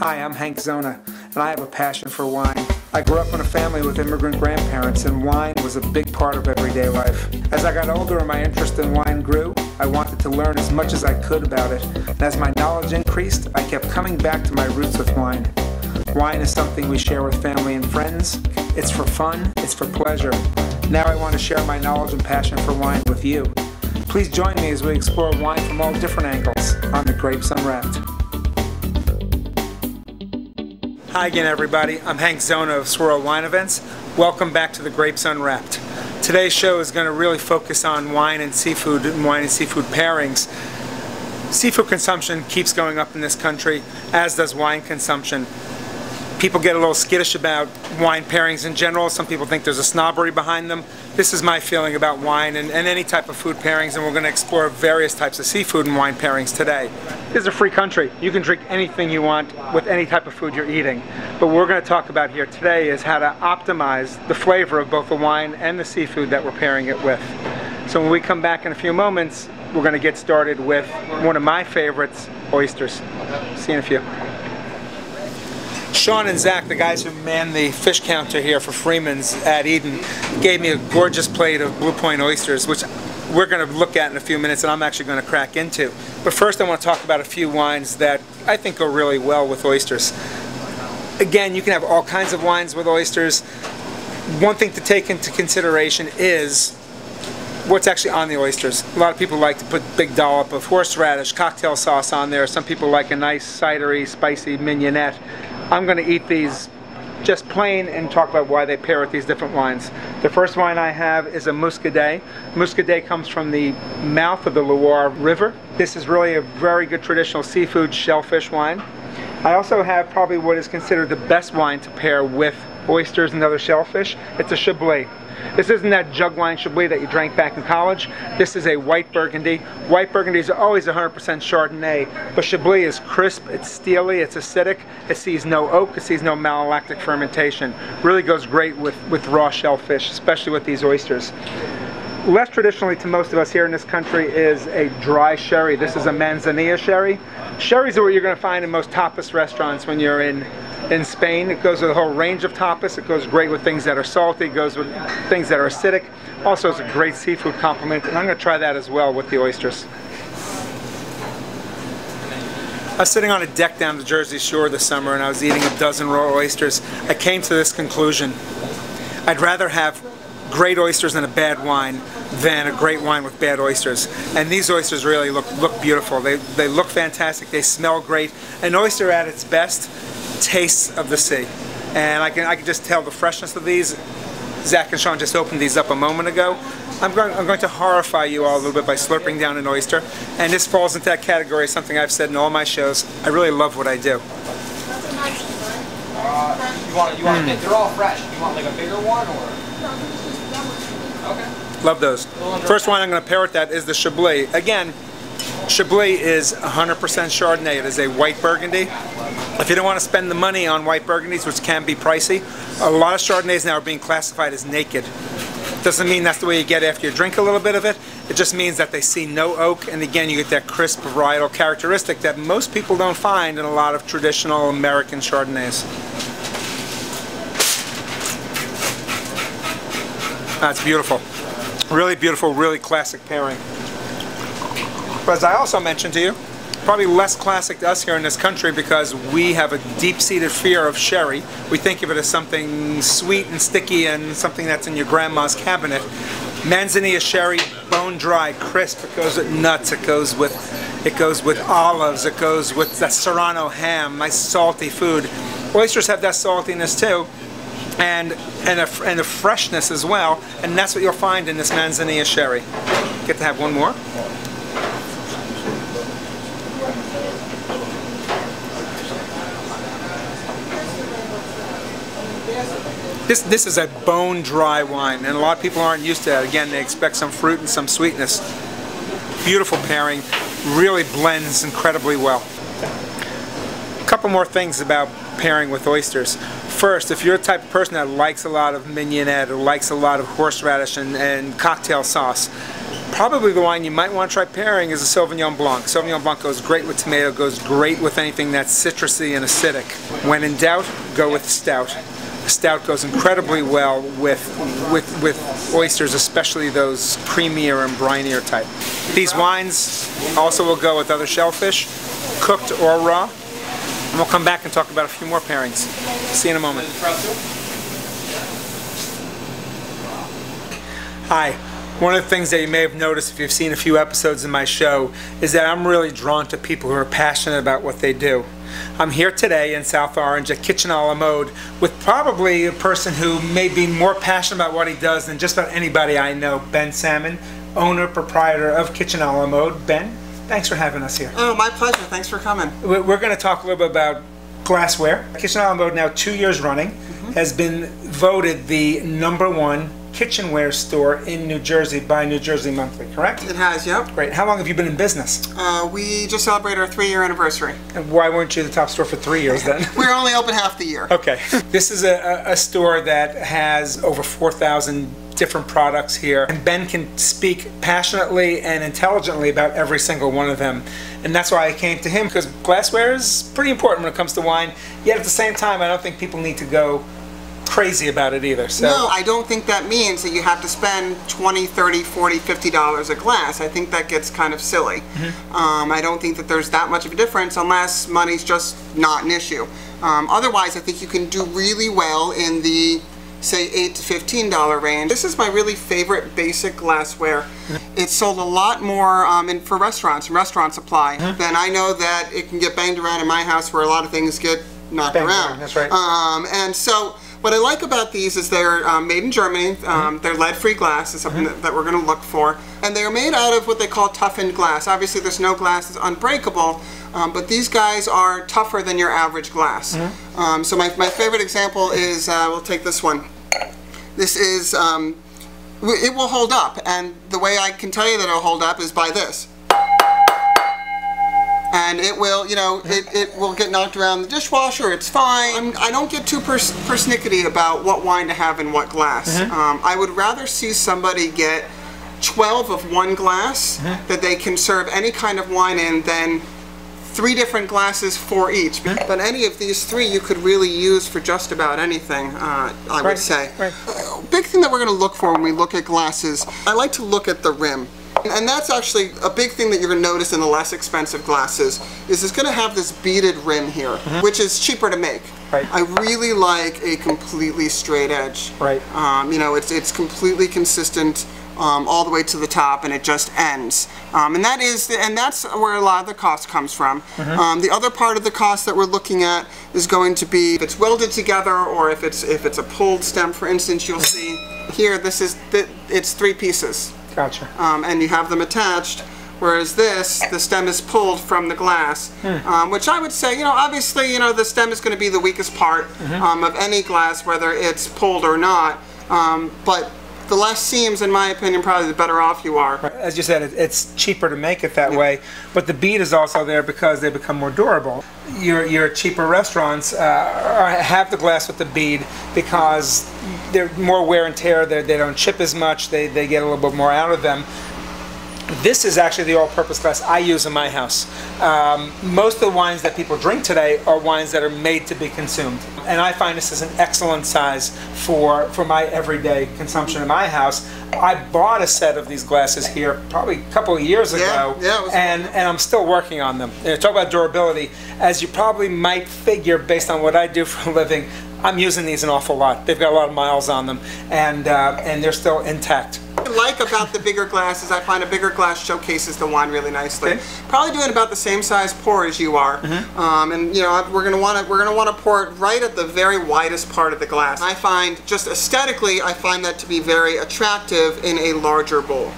Hi, I'm Hank Zona, and I have a passion for wine. I grew up in a family with immigrant grandparents, and wine was a big part of everyday life. As I got older and my interest in wine grew, I wanted to learn as much as I could about it. And as my knowledge increased, I kept coming back to my roots with wine. Wine is something we share with family and friends. It's for fun, it's for pleasure. Now I want to share my knowledge and passion for wine with you. Please join me as we explore wine from all different angles on The Grapes Unwrapped. Hi again, everybody. I'm Hank Zona of Swirl Wine Events. Welcome back to The Grapes Unwrapped. Today's show is going to really focus on wine and seafood pairings. Seafood consumption keeps going up in this country, as does wine consumption. People get a little skittish about wine pairings in general. Some people think there's a snobbery behind them. This is my feeling about wine and any type of food pairings, and we're going to explore various types of seafood and wine pairings today. This is a free country. You can drink anything you want with any type of food you're eating. But what we're going to talk about here today is how to optimize the flavor of both the wine and the seafood that we're pairing it with. So when we come back in a few moments, we're going to get started with one of my favorites, oysters. See you in a few. Sean and Zach, the guys who man the fish counter here for Freeman's at Eden, gave me a gorgeous plate of Blue Point oysters, which we're going to look at in a few minutes and I'm actually going to crack into. But first I want to talk about a few wines that I think go really well with oysters. Again, you can have all kinds of wines with oysters. One thing to take into consideration is what's actually on the oysters. A lot of people like to put big dollop of horseradish, cocktail sauce on there. Some people like a nice cidery, spicy mignonette. I'm going to eat these just plain and talk about why they pair with these different wines. The first wine I have is a Muscadet. Muscadet comes from the mouth of the Loire River. This is really a very good traditional seafood shellfish wine. I also have probably what is considered the best wine to pair with oysters and other shellfish. It's a Chablis. This isn't that jug wine Chablis that you drank back in college. This is a white Burgundy. White Burgundies are always 100% Chardonnay, but Chablis is crisp, it's steely, it's acidic, it sees no oak, it sees no malolactic fermentation. Really goes great with raw shellfish, especially with these oysters. Less traditionally to most of us here in this country is a dry sherry. This is a Manzanilla sherry. Sherries are what you're going to find in most tapas restaurants when you're in Spain. It goes with a whole range of tapas. It goes great with things that are salty. It goes with things that are acidic. Also, it's a great seafood complement, and I'm going to try that as well with the oysters. I was sitting on a deck down the Jersey Shore this summer, and I was eating a dozen raw oysters. I came to this conclusion: I'd rather have great oysters and a bad wine than a great wine with bad oysters. And these oysters really look beautiful. They look fantastic. They smell great. An oyster at its best tastes of the sea, and I can just tell the freshness of these. Zach and Sean just opened these up a moment ago. I'm going to horrify you all a little bit by slurping down an oyster, and this falls into that category, something I've said in all my shows. I really love what I do. They're all fresh. You want like a bigger one or? Okay. Love those. First one I'm going to pair with that is the Chablis. Again, Chablis is 100% Chardonnay. It is a white Burgundy. If you don't want to spend the money on white Burgundies, which can be pricey, a lot of Chardonnays now are being classified as naked. Doesn't mean that's the way you get after you drink a little bit of it. It just means that they see no oak, and again you get that crisp varietal characteristic that most people don't find in a lot of traditional American Chardonnays. That's beautiful. Really beautiful, really classic pairing. But as I also mentioned to you, probably less classic to us here in this country because we have a deep-seated fear of sherry. We think of it as something sweet and sticky and something that's in your grandma's cabinet. Manzanilla sherry, bone dry, crisp. It goes with nuts. It goes with olives. It goes with that Serrano ham. Nice salty food. Oysters have that saltiness too, and the freshness as well. And that's what you'll find in this Manzanilla sherry. Get to have one more. This is a bone-dry wine, and a lot of people aren't used to that. Again, they expect some fruit and some sweetness. Beautiful pairing, really blends incredibly well. A couple more things about pairing with oysters. First, if you're the type of person that likes a lot of mignonette or likes a lot of horseradish and cocktail sauce, Probably the wine you might want to try pairing is a Sauvignon Blanc. Sauvignon Blanc goes great with tomato, goes great with anything that's citrusy and acidic. When in doubt, go with stout. Stout goes incredibly well with oysters, especially those creamier and brinier type. These wines also will go with other shellfish, cooked or raw. And we'll come back and talk about a few more pairings. See you in a moment. Hi. One of the things that you may have noticed if you've seen a few episodes of my show is that I'm really drawn to people who are passionate about what they do. I'm here today in South Orange at Kitchen a la Mode with probably a person who may be more passionate about what he does than just about anybody I know, Ben Salmon, owner, proprietor of Kitchen a la Mode. Ben, thanks for having us here. Oh, my pleasure. Thanks for coming. We're going to talk a little bit about glassware. Kitchen a la Mode, now 2 years running, has been voted the #1 kitchenware store in New Jersey by New Jersey Monthly, correct? It has, yep. Great. How long have you been in business? We just celebrated our 3-year anniversary. And why weren't you the top store for 3 years then? We're only open half the year. Okay. This is a store that has over 4,000 different products here, and Ben can speak passionately and intelligently about every single one of them. And that's why I came to him, because glassware is pretty important when it comes to wine, yet at the same time I don't think people need to go crazy about it either. So. No, I don't think that means that you have to spend $20, $30, $40, $50 a glass. I think that gets kind of silly. I don't think that there's that much of a difference unless money's just not an issue. Otherwise, I think you can do really well in the, say, $8 to $15 range. This is my really favorite basic glassware. It's sold a lot more for restaurants and restaurant supply than I know that it can get banged around in my house where a lot of things get knocked around. That's right. And so, what I like about these is they're made in Germany. They're lead-free glass is something that we're going to look for. And they're made out of what they call toughened glass. Obviously there's no glass that's unbreakable, but these guys are tougher than your average glass. So my favorite example is, we'll take this one. This is, it will hold up, and the way I can tell you that it'll hold up is by this. And it will, you know, it will get knocked around the dishwasher, it's fine. I don't get too persnickety about what wine to have in what glass. I would rather see somebody get 12 of one glass that they can serve any kind of wine in than 3 different glasses for each. But any of these 3 you could really use for just about anything, I would say. Big thing that we're going to look for when we look at glasses, I like to look at the rim. And that's actually a big thing that you're going to notice in the less expensive glasses, is it's going to have this beaded rim here, which is cheaper to make. I really like a completely straight edge. You know, it's completely consistent all the way to the top, and it just ends. And that's where a lot of the cost comes from. The other part of the cost that we're looking at is going to be if it's welded together, or if it's a pulled stem. For instance, you'll see here it's 3 pieces. Gotcha. And you have them attached, whereas the stem is pulled from the glass, which I would say, you know, obviously, you know, the stem is going to be the weakest part of any glass, whether it's pulled or not, but the less seams, in my opinion, probably the better off you are. As you said, it's cheaper to make it that way, but the bead is also there because they become more durable. Your cheaper restaurants have the glass with the bead because they're more wear and tear, they don't chip as much, they get a little bit more out of them. This is actually the all-purpose glass I use in my house. Most of the wines that people drink today are wines that are made to be consumed. And I find this is an excellent size for my everyday consumption in my house. I bought a set of these glasses here probably a couple of years ago, and I'm still working on them. You know, talk about durability. As you probably might figure based on what I do for a living, I'm using these an awful lot. They've got a lot of miles on them, and they're still intact. What I like about the bigger glasses, I find a bigger glass showcases the wine really nicely. Probably doing about the same size pour as you are, and you know we're gonna want to pour it right at the very widest part of the glass. I find just aesthetically, I find that to be very attractive in a larger bowl.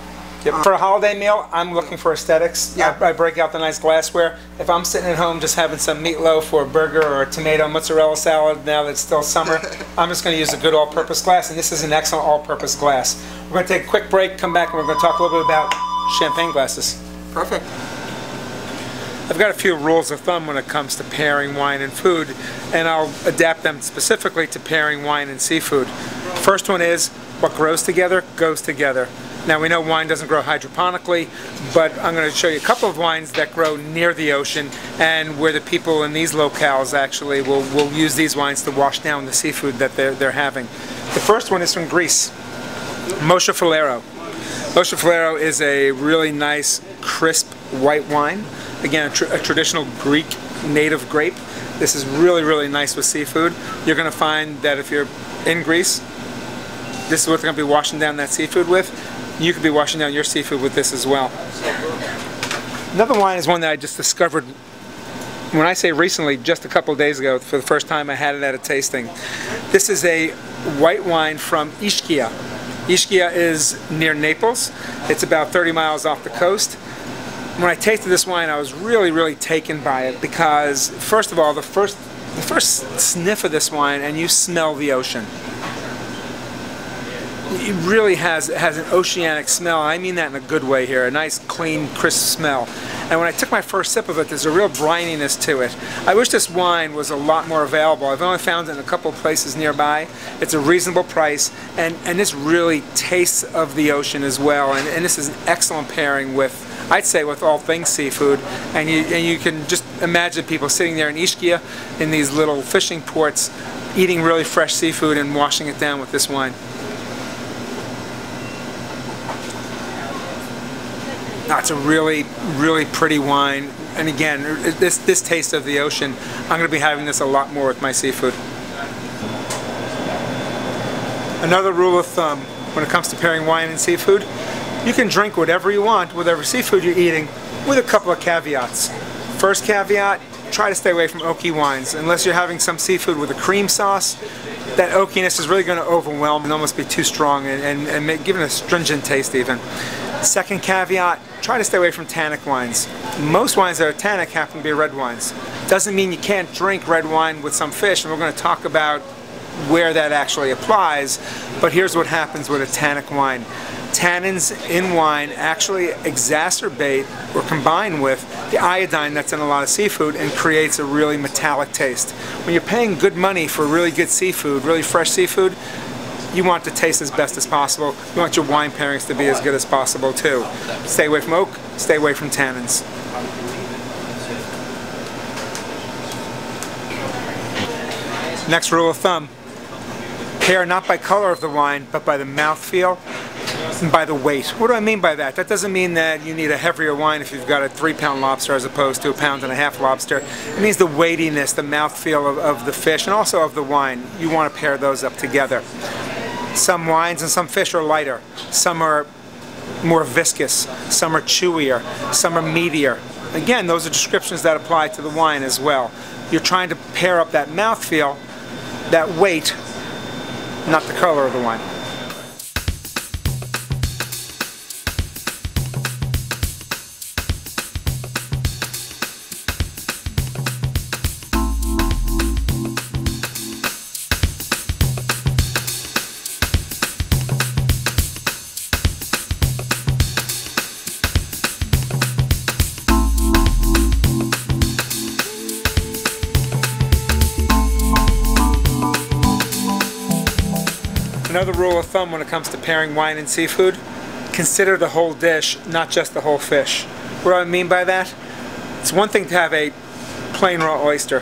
For a holiday meal, I'm looking for aesthetics. I break out the nice glassware. If I'm sitting at home just having some meatloaf or a burger or a tomato mozzarella salad, now that it's still summer, I'm just going to use a good all-purpose glass, and this is an excellent all-purpose glass. We're going to take a quick break, come back, and we're going to talk a little bit about champagne glasses. Perfect. I've got a few rules of thumb when it comes to pairing wine and food, and I'll adapt them specifically to pairing wine and seafood. First one is, what grows together, goes together. Now we know wine doesn't grow hydroponically, but I'm going to show you a couple of wines that grow near the ocean and where the people in these locales actually will use these wines to wash down the seafood that they're having. The first one is from Greece, Moschofilero. Moschofilero is a really nice, crisp white wine. Again, a traditional Greek native grape. This is really, really nice with seafood. You're going to find that if you're in Greece, this is what they're going to be washing down that seafood with. You could be washing down your seafood with this as well. Another wine is one that I just discovered, when I say recently, just a couple of days ago. For the first time I had it at a tasting. This is a white wine from Ischia. Ischia is near Naples. It's about 30 miles off the coast. When I tasted this wine, I was really, really taken by it because, first of all, the first sniff of this wine, and you smell the ocean. It really has an oceanic smell. I mean that in a good way here. A nice, clean, crisp smell. And when I took my first sip of it, there's a real brininess to it. I wish this wine was a lot more available. I've only found it in a couple of places nearby. It's a reasonable price, and this really tastes of the ocean as well. And this is an excellent pairing with, I'd say, with all things seafood. And you can just imagine people sitting there in Ischia in these little fishing ports eating really fresh seafood and washing it down with this wine. No, it's a really, really pretty wine, and again, this taste of the ocean, I'm going to be having this a lot more with my seafood. Another rule of thumb when it comes to pairing wine and seafood, you can drink whatever you want, whatever seafood you're eating, with a couple of caveats. First caveat, try to stay away from oaky wines. Unless you're having some seafood with a cream sauce, that oakiness is really going to overwhelm and almost be too strong and give it a stringent taste even. Second caveat, try to stay away from tannic wines. Most wines that are tannic happen to be red wines. Doesn't mean you can't drink red wine with some fish, and we're going to talk about where that actually applies, but here's what happens with a tannic wine. Tannins in wine actually exacerbate or combine with the iodine that's in a lot of seafood and creates a really metallic taste. When you're paying good money for really good seafood, really fresh seafood, you want to taste as best as possible. You want your wine pairings to be as good as possible too. Stay away from oak, stay away from tannins. Next rule of thumb, pair not by color of the wine, but by the mouthfeel and by the weight. What do I mean by that? That doesn't mean that you need a heavier wine if you've got a 3-pound lobster as opposed to a 1.5-pound lobster. It means the weightiness, the mouthfeel of the fish and also of the wine. You want to pair those up together. Some wines and some fish are lighter. Some are more viscous. Some are chewier. Some are meatier. Again, those are descriptions that apply to the wine as well. You're trying to pair up that mouthfeel, that weight, not the color of the wine. Another rule of thumb when it comes to pairing wine and seafood, consider the whole dish, not just the whole fish. What do I mean by that? It's one thing to have a plain raw oyster,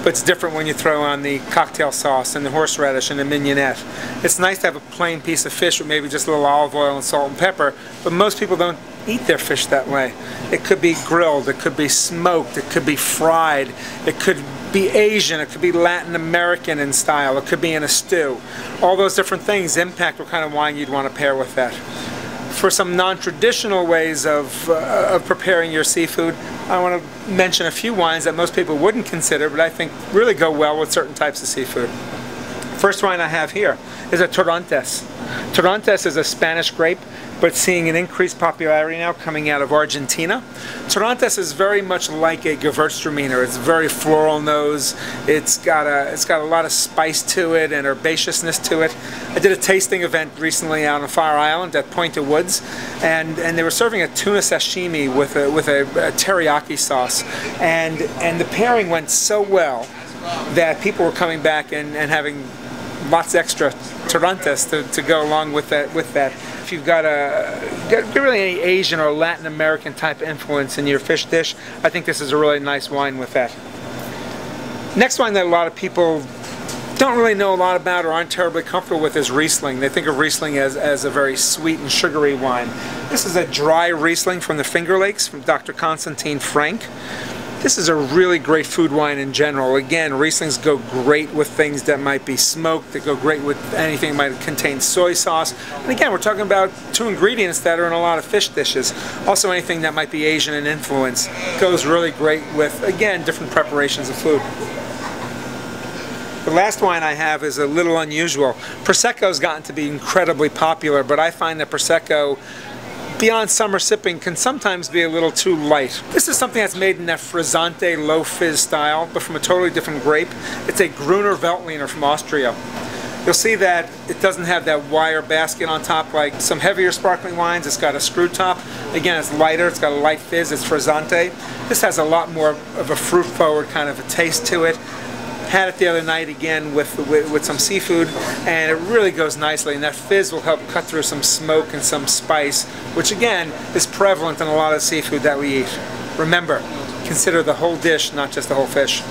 but it's different when you throw on the cocktail sauce and the horseradish and the mignonette. It's nice to have a plain piece of fish with maybe just a little olive oil and salt and pepper, but most people don't eat their fish that way. It could be grilled, it could be smoked, it could be fried, it could be Asian, it could be Latin American in style, it could be in a stew. All those different things impact what kind of wine you'd want to pair with that. For some non-traditional ways of preparing your seafood, I want to mention a few wines that most people wouldn't consider, but I think really go well with certain types of seafood. First wine I have here is a Torrontés. Torrontés is a Spanish grape, but seeing an increased popularity now coming out of Argentina. Torrontés is very much like a Gewürztraminer. It's very floral nose. It's got a lot of spice to it and herbaceousness to it. I did a tasting event recently out on Fire Island at Point of Woods, and they were serving a tuna sashimi with a teriyaki sauce, and the pairing went so well that people were coming back and having lots extra Torrontés to go along with that. If if you've got really any Asian or Latin American type influence in your fish dish, I think this is a really nice wine with that. Next wine that a lot of people don't really know a lot about or aren't terribly comfortable with is Riesling. They think of Riesling as a very sweet and sugary wine. This is a dry Riesling from the Finger Lakes from Dr. Constantine Frank. This is a really great food wine in general. Again, Rieslings go great with things that might be smoked, that go great with anything that might contain soy sauce. And again, we're talking about two ingredients that are in a lot of fish dishes. Also anything that might be Asian in influence goes really great with, again, different preparations of food. The last wine I have is a little unusual. Prosecco's gotten to be incredibly popular, but I find that Prosecco, beyond summer sipping, can sometimes be a little too light. This is something that's made in that frizzante low fizz style, but from a totally different grape. It's a Gruner Veltliner from Austria. You'll see that it doesn't have that wire basket on top like some heavier sparkling wines. It's got a screw top. Again, it's lighter, it's got a light fizz, it's frizzante. This has a lot more of a fruit-forward kind of a taste to it. Had it the other night again with some seafood, and it really goes nicely, and that fizz will help cut through some smoke and some spice, which again is prevalent in a lot of seafood that we eat. Remember, consider the whole dish, not just the whole fish.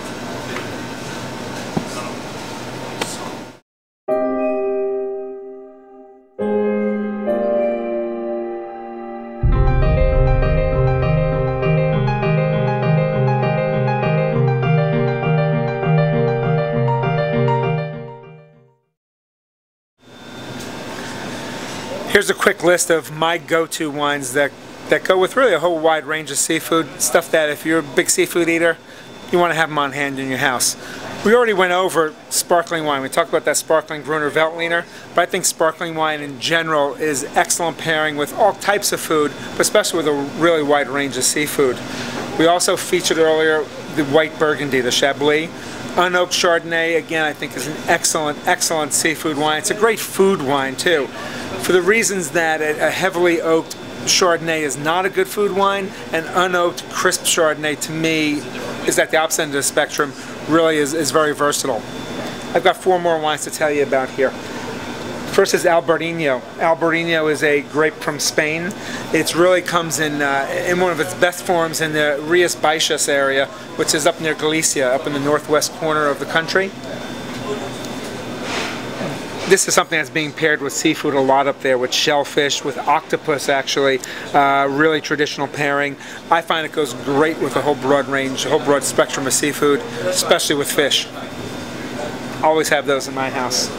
Here's a quick list of my go-to wines that go with really a whole wide range of seafood, stuff that if you're a big seafood eater, you want to have them on hand in your house. We already went over sparkling wine. We talked about that sparkling Gruner Veltliner, but I think sparkling wine in general is excellent pairing with all types of food, but especially with a really wide range of seafood. We also featured earlier the white Burgundy, the Chablis. Unoaked Chardonnay, again, I think is an excellent seafood wine. It's a great food wine too, for the reasons that a heavily oaked Chardonnay is not a good food wine, and unoaked crisp Chardonnay to me is at the opposite end of the spectrum, really is very versatile. I've got 4 more wines to tell you about here. First is Albarino. Albarino is a grape from Spain. It really comes in one of its best forms in the Rías Baixas area, which is up near Galicia, up in the northwest corner of the country. This is something that's being paired with seafood a lot up there, with shellfish, with octopus actually, really traditional pairing. I find it goes great with a whole broad range, a whole broad spectrum of seafood, especially with fish. Always have those in my house.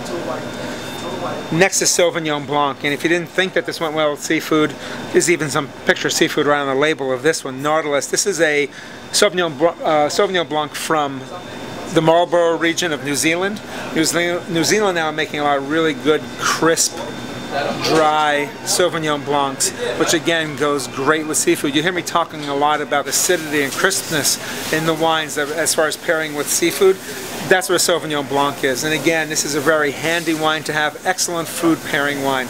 Next is Sauvignon Blanc, and if you didn't think that this went well with seafood, there's even some picture of seafood right on the label of this one, Nautilus. This is a Sauvignon Blanc from the Marlborough region of New Zealand. New Zealand now are making a lot of really good, crisp, dry Sauvignon Blancs, which again goes great with seafood. You hear me talking a lot about acidity and crispness in the wines as far as pairing with seafood. That's what a Sauvignon Blanc is. And again, this is a very handy wine to have, excellent food pairing wine.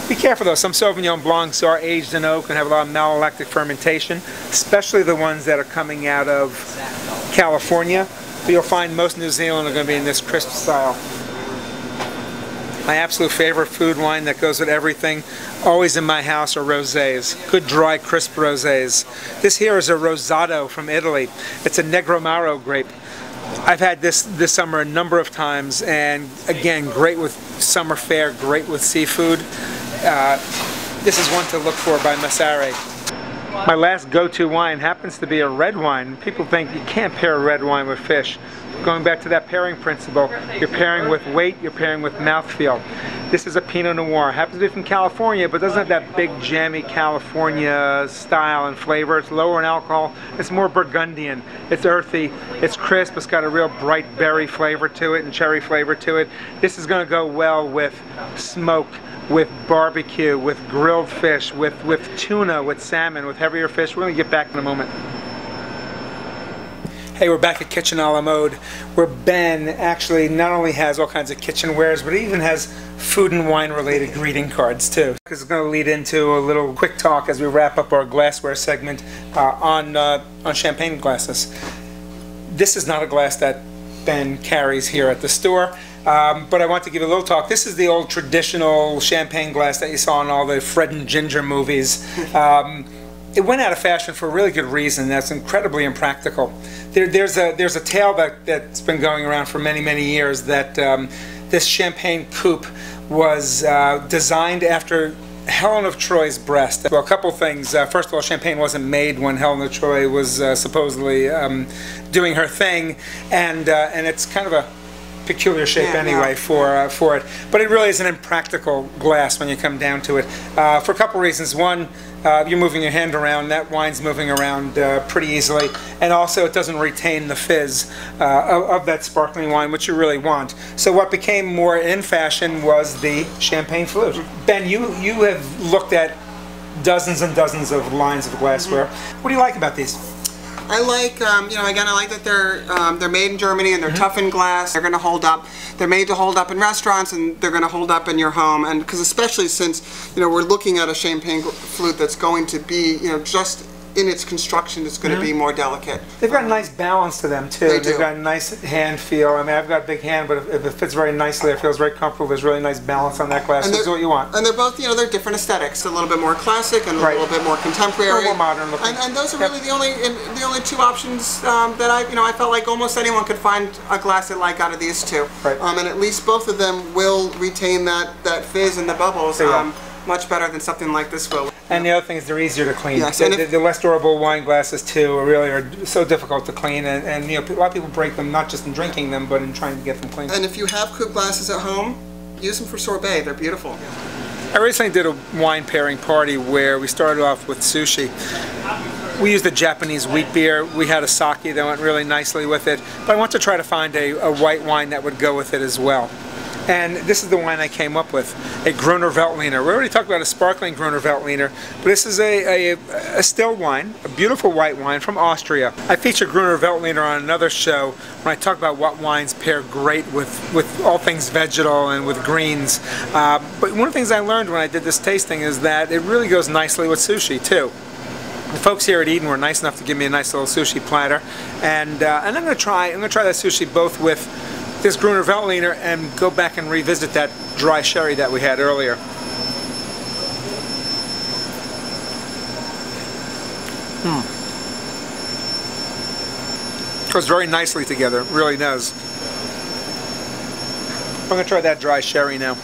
Be careful though, some Sauvignon Blancs are aged in oak and have a lot of malolactic fermentation, especially the ones that are coming out of California. But you'll find most New Zealand are going to be in this crisp style. My absolute favorite food wine that goes with everything, always in my house, are rosés. Good dry, crisp rosés. This here is a Rosato from Italy. It's a Negromaro grape. I've had this summer a number of times, and again, great with summer fare, great with seafood. This is one to look for by Massare. My last go-to wine happens to be a red wine. People think you can't pair a red wine with fish. Going back to that pairing principle, you're pairing with weight, you're pairing with mouthfeel. This is a Pinot Noir. It happens to be from California, but doesn't have that big, jammy California style and flavor. It's lower in alcohol. It's more Burgundian. It's earthy. It's crisp. It's got a real bright berry flavor to it and cherry flavor to it. This is going to go well with smoke, with barbecue, with grilled fish, with tuna, with salmon, with heavier fish. We're going to get back in a moment. Hey, we're back at Kitchen a la Mode, where Ben actually not only has all kinds of kitchenwares, but he even has food and wine related greeting cards too. This is going to lead into a little quick talk as we wrap up our glassware segment on champagne glasses. This is not a glass that Ben carries here at the store. but I want to give you a little talk. This is the old traditional champagne glass that you saw in all the Fred and Ginger movies. It went out of fashion for a really good reason. That's incredibly impractical. There's a tale that's been going around for many, many years that this champagne coupe was designed after Helen of Troy's breast. Well, a couple things. First of all, champagne wasn't made when Helen of Troy was supposedly doing her thing, and it's kind of a peculiar shape anyway for it. But it really is an impractical glass when you come down to it, for a couple reasons. One, you're moving your hand around, that wine's moving around pretty easily, and also it doesn't retain the fizz of that sparkling wine, which you really want. So what became more in fashion was the champagne flute. Ben, you have looked at dozens and dozens of lines of glassware. What do you like about these? I like, you know, again, I like that they're made in Germany and they're toughened glass. They're going to hold up. They're made to hold up in restaurants, and they're going to hold up in your home. And because especially since, you know, we're looking at a champagne flute that's going to be, you know, just in its construction, it's going to be more delicate. They've got a nice balance to them too. They've got a nice hand feel. I mean, I've got a big hand, but if it fits very nicely, it feels very comfortable. There's really nice balance on that glass. This is what you want. And they're both, you know, they're different aesthetics. A little bit more classic and a little bit more contemporary. A little more modern looking. And those are really the only two options that I felt like almost anyone could find a glass they like out of these two. Right. And at least both of them will retain that fizz and the bubbles. Much better than something like this will. And the other thing is they're easier to clean. Yes, the less durable wine glasses too really are so difficult to clean, and you know, a lot of people break them not just in drinking them but in trying to get them clean. And if you have coupe glasses at home, use them for sorbet. They're beautiful. I recently did a wine pairing party where we started off with sushi. We used a Japanese wheat beer. We had a sake that went really nicely with it, but I want to try to find a white wine that would go with it as well. And this is the wine I came up with, a Gruner Veltliner. We already talked about a sparkling Gruner Veltliner, but this is a still wine, a beautiful white wine from Austria. I featured Gruner Veltliner on another show when I talk about what wines pair great with all things vegetal and with greens. But one of the things I learned when I did this tasting is that it really goes nicely with sushi too. The folks here at Eden were nice enough to give me a nice little sushi platter, and I'm going to try that sushi both with this Gruner Veltliner and go back and revisit that dry sherry that we had earlier. Goes very nicely together, it really does. I'm going to try that dry sherry now.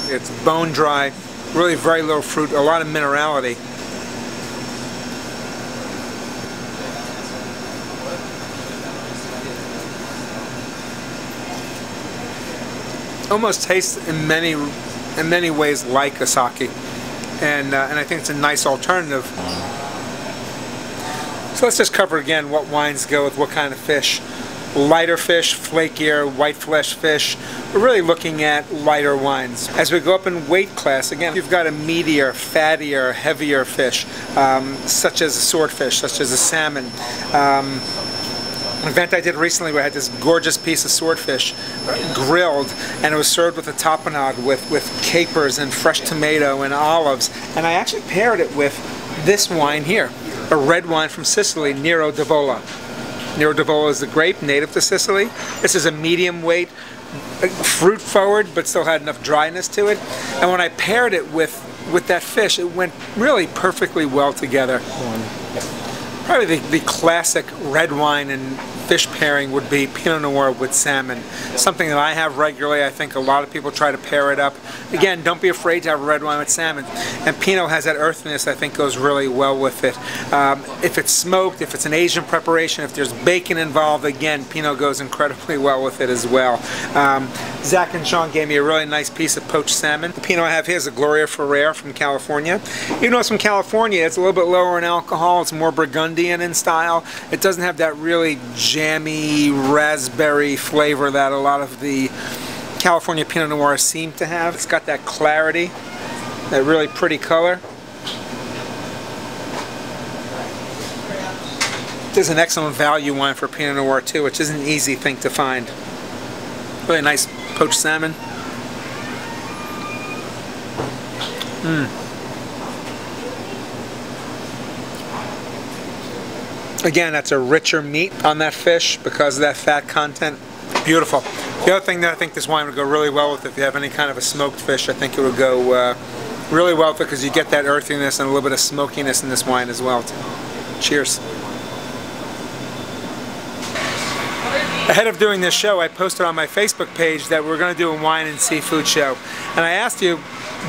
It's bone dry, really very low fruit, a lot of minerality. Almost tastes in many ways like a sake, and I think it's a nice alternative. So let's just cover again what wines go with what kind of fish. Lighter fish, flakier, white flesh fish. We're really looking at lighter wines. As we go up in weight class, again, you've got a meatier, fattier, heavier fish, such as a swordfish, such as a salmon. An event I did recently where I had this gorgeous piece of swordfish grilled, and it was served with a tapenade with capers and fresh tomato and olives, and I actually paired it with this wine here, a red wine from Sicily, Nero d'Avola. Nero d'Avola is the grape native to Sicily. This is a medium weight, fruit forward, but still had enough dryness to it, and when I paired it with that fish, it went really perfectly well together. Probably the classic red wine and fish pairing would be Pinot Noir with salmon. Something that I have regularly. I think a lot of people try to pair it up. Again, don't be afraid to have a red wine with salmon. And Pinot has that earthiness I think goes really well with it. If it's smoked, if it's an Asian preparation, if there's bacon involved, again, Pinot goes incredibly well with it as well. Zach and Sean gave me a really nice piece of poached salmon. The Pinot I have here is a Gloria Ferrer from California. Even though it's from California, it's a little bit lower in alcohol. It's more Burgundian in style. It doesn't have that really jammy raspberry flavor that a lot of the California Pinot Noir seem to have. It's got that clarity, that really pretty color. This is an excellent value wine for Pinot Noir too, which isn't an easy thing to find. Really nice poached salmon. Again, that's a richer meat on that fish because of that fat content. Beautiful. The other thing that I think this wine would go really well with, if you have any kind of a smoked fish, I think it would go really well with it, because you get that earthiness and a little bit of smokiness in this wine as well. Cheers. Ahead of doing this show, I posted on my Facebook page that we're going to do a wine and seafood show. And I asked you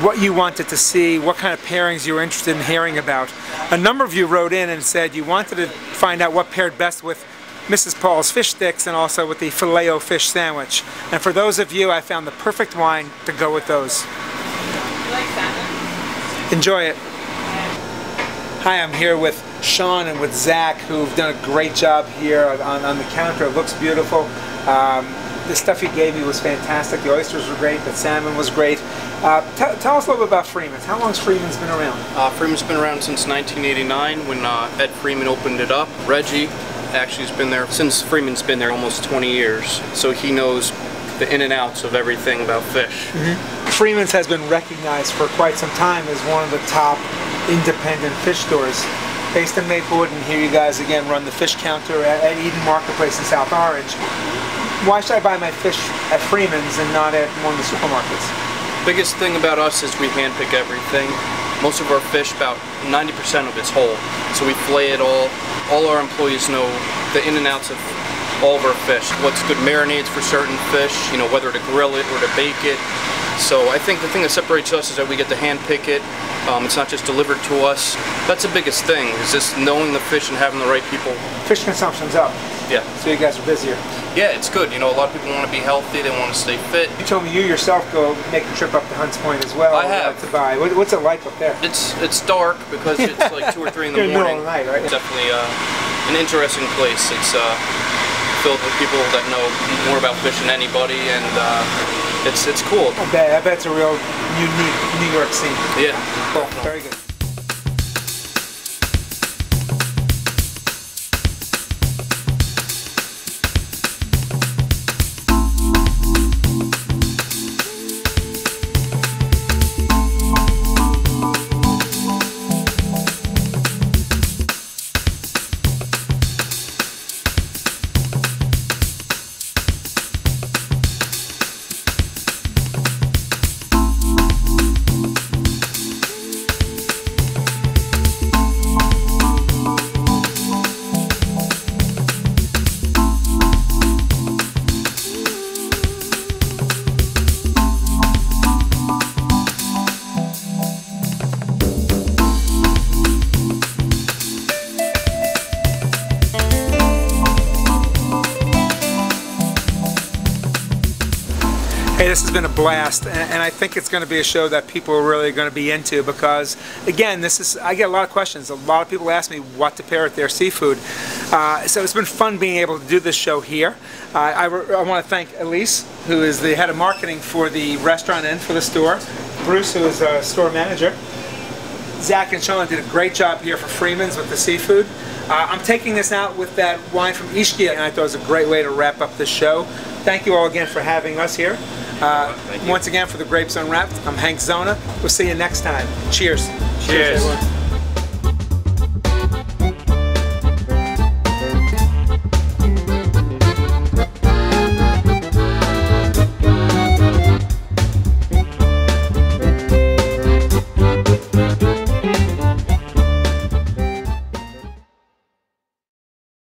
what you wanted to see, what kind of pairings you were interested in hearing about. A number of you wrote in and said you wanted to find out what paired best with Mrs. Paul's fish sticks and also with the filet-o fish sandwich. And for those of you, I found the perfect wine to go with those. You like salmon? Enjoy it. Hi, I'm here with Sean and with Zach, who've done a great job here on the counter. It looks beautiful. The stuff you gave me was fantastic. The oysters were great. The salmon was great. Tell us a little bit about Freeman's. How long has Freeman's been around? Freeman's been around since 1989 when Ed Freeman opened it up. Reggie actually has been there since Freeman's been there almost 20 years. So he knows the in and outs of everything about fish. Freeman's has been recognized for quite some time as one of the top independent fish stores. Based in Maplewood, and here you guys again run the fish counter at Eden Marketplace in South Orange. Why should I buy my fish at Freeman's and not at one of the supermarkets? Biggest thing about us is we handpick everything. Most of our fish, about 90% of it's whole. So we fillet it all. All our employees know the in and outs of all of our fish. What's good marinades for certain fish, you know, whether to grill it or to bake it. So I think the thing that separates us is that we get to handpick it. It's not just delivered to us. That's the biggest thing, is just knowing the fish and having the right people. Fish consumption's up. Yeah. So you guys are busier. Yeah, it's good. You know, a lot of people want to be healthy, they want to stay fit. You told me you yourself go make a trip up to Hunts Point as well. I have. To buy. What's it like up there? It's dark because it's like 2 or 3 in the morning. Middle of the night, right? It's definitely an interesting place. It's filled with people that know more about fish than anybody, and it's cool. I bet it's a real unique New York scene. Yeah. Cool. Very good. Hey, this has been a blast, and I think it's going to be a show that people are really going to be into because, again, I get a lot of questions. A lot of people ask me what to pair with their seafood. So it's been fun being able to do this show here. I want to thank Elise, who is the head of marketing for the restaurant and for the store. Bruce, who is a store manager. Zach and Sean did a great job here for Freeman's with the seafood. I'm taking this out with that wine from Ischia, and I thought it was a great way to wrap up the show. Thank you all again for having us here. Once again, for the Grapes Unwrapped, I'm Hank Zona. We'll see you next time. Cheers. Cheers. Everyone.